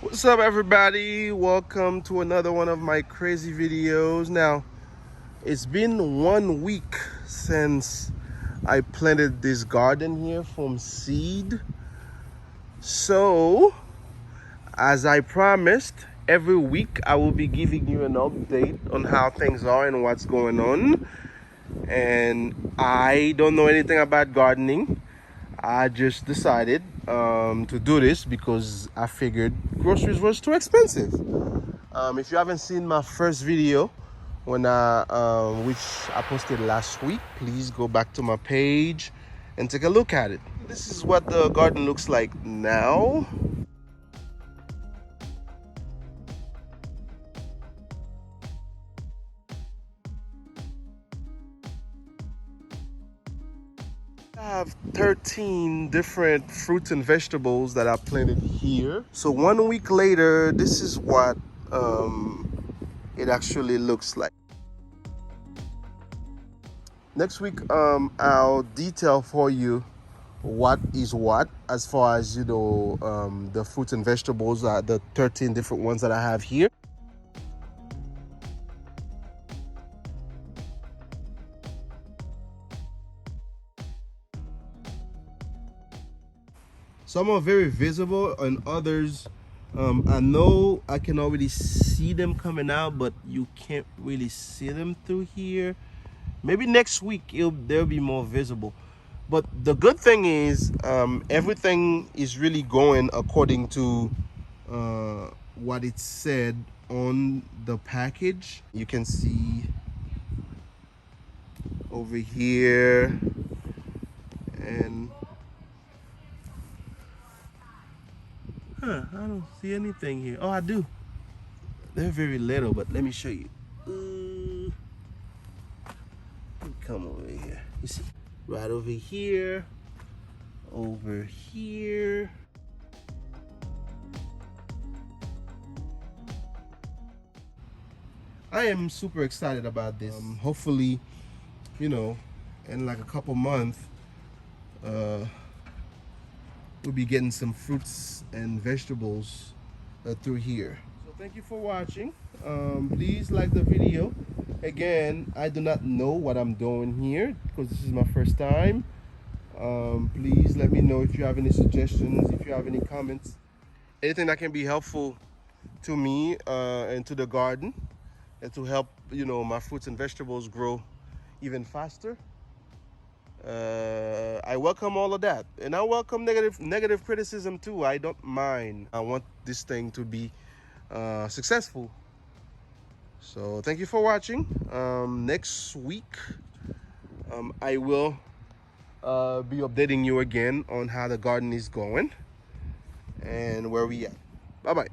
What's up, everybody? Welcome to another one of my crazy videos. Now, it's been 1 week since I planted this garden here from seed. So, as I promised, every week I will be giving you an update on how things are and what's going on. And I don't know anything about gardening. I just decided to do this because I figured groceries was too expensive. If you haven't seen my first video, which I posted last week, please go back to my page and take a look at it. This is what the garden looks like now. I have 13 different fruits and vegetables that I planted here. So 1 week later, this is what it actually looks like. Next week, I'll detail for you what is what as far as the fruits and vegetables, the 13 different ones that I have here. Some are very visible and others I know I can already see them coming out, but you can't really see them through here. Maybe next week they'll be more visible. But the good thing is everything is really going according to what it said on the package. You can see over here, and I don't see anything here. Oh, I do. They're very little, but let me show you. Come over here. You see? Right over here. Over here. I am super excited about this. Hopefully, in like a couple months, we'll be getting some fruits and vegetables through here. So thank you for watching. Please like the video. Again, I do not know what I'm doing here because this is my first time. Please let me know if you have any suggestions, if you have any comments, anything that can be helpful to me and to the garden, and to help my fruits and vegetables grow even faster. I welcome all of that, and I welcome negative criticism too. I don't mind. I want this thing to be successful. So thank you for watching. Next week I will be updating you again on how the garden is going and where we at. Bye bye.